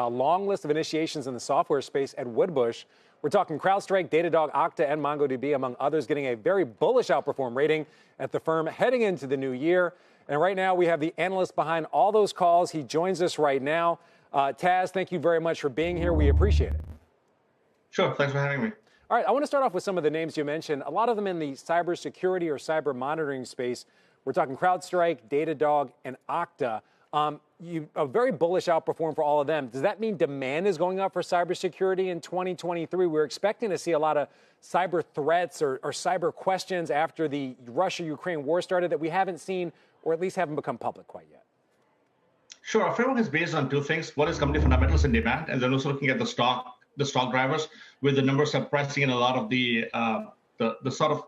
A long list of initiations in the software space at Wedbush. We're talking CrowdStrike, Datadog, Okta, and MongoDB, among others, getting a very bullish outperform rating at the firm heading into the new year. And right now, we have the analyst behind all those calls. He joins us right now. Taz, thank you very much for being here. We appreciate it. Sure. Thanks for having me. All right. I want to start off with some of the names you mentioned, a lot of them in the cybersecurity or cyber monitoring space. We're talking CrowdStrike, Datadog, and Okta. A very bullish outperform for all of them. Does that mean demand is going up for cybersecurity in 2023? We're expecting to see a lot of cyber threats or cyber questions after the Russia-Ukraine war started that we haven't seen, or at least haven't become public quite yet. Sure. Our framework is based on two things. One is company fundamentals and demand, and then also looking at the stock drivers, where the numbers are pricing in a lot of the sort of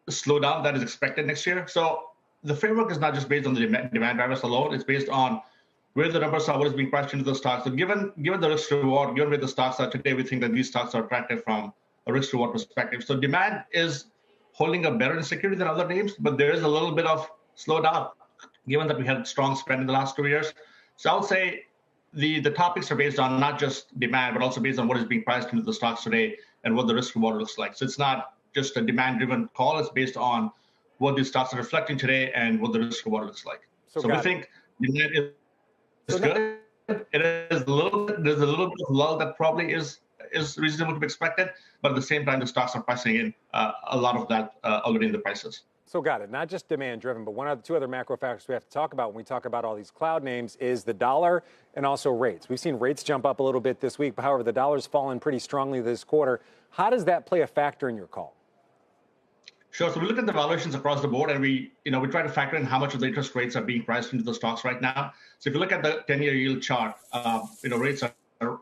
slowdown that is expected next year. So the framework is not just based on the demand drivers alone. It's based on where the numbers are, what is being priced into the stocks. So given the risk reward, given where the stocks are today, we think that these stocks are attractive from a risk reward perspective. So demand is holding up better in security than other names, but there is a little bit of slowdown, given that we had strong spend in the last 2 years. So I would say the topics are based on not just demand, but also based on what is being priced into the stocks today and what the risk reward looks like. So it's not just a demand-driven call. It's based on what these stocks are reflecting today and what the risk reward looks like. So we think demand is good. There's a little bit of lull that probably is reasonable to be expected, but at the same time, the stocks are pricing in a lot of that already in the prices. So got it. Not just demand driven, but two other macro factors we have to talk about when we talk about all these cloud names is the dollar and also rates. We've seen rates jump up a little bit this week. However, the dollar's fallen pretty strongly this quarter. How does that play a factor in your call? Sure. So we look at the valuations across the board, and we try to factor in how much of the interest rates are being priced into the stocks right now. So if you look at the 10-year yield chart, rates are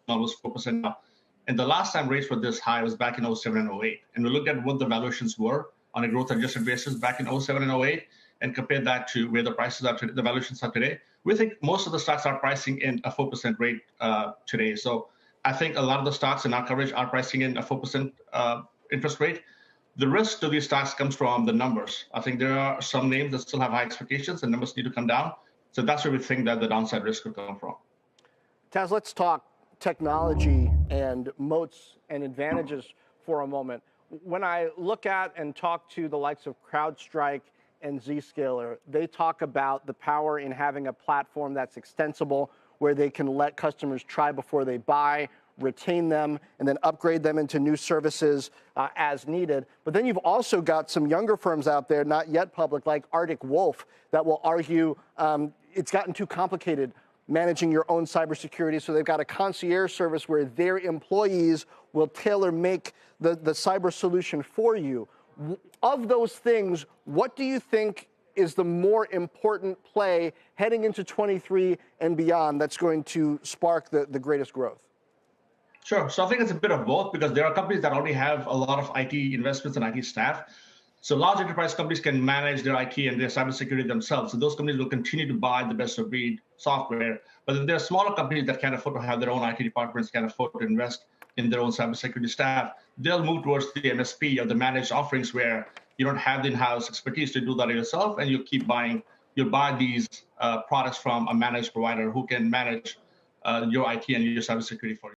almost 4% now. And the last time rates were this high was back in 07 and 08. And we looked at what the valuations were on a growth-adjusted basis back in 07 and 08, and compared that to where the prices are today, the valuations are today. We think most of the stocks are pricing in a 4% rate today. So I think a lot of the stocks in our coverage are pricing in a 4% interest rate. The risk to these stocks comes from the numbers. I think there are some names that still have high expectations, and numbers need to come down. So that's where we think that the downside risk could come from. Taz, let's talk technology and moats and advantages for a moment. When I look at and talk to the likes of CrowdStrike and Zscaler, they talk about the power in having a platform that's extensible, where they can let customers try before they buy, retain them, and then upgrade them into new services as needed. But then you've also got some younger firms out there, not yet public, like Arctic Wolf, that will argue it's gotten too complicated managing your own cybersecurity. So they've got a concierge service where their employees will tailor make the cyber solution for you. Of those things, what do you think is the more important play heading into 23 and beyond that's going to spark the greatest growth? Sure. So I think it's a bit of both, because there are companies that already have a lot of IT investments and IT staff. So large enterprise companies can manage their IT and their cybersecurity themselves. So those companies will continue to buy the best of breed software. But if there are smaller companies that can't afford to have their own IT departments, can't afford to invest in their own cybersecurity staff, they'll move towards the MSP or the managed offerings, where you don't have the in-house expertise to do that yourself, and you'll buy these products from a managed provider who can manage your IT and your cybersecurity for you.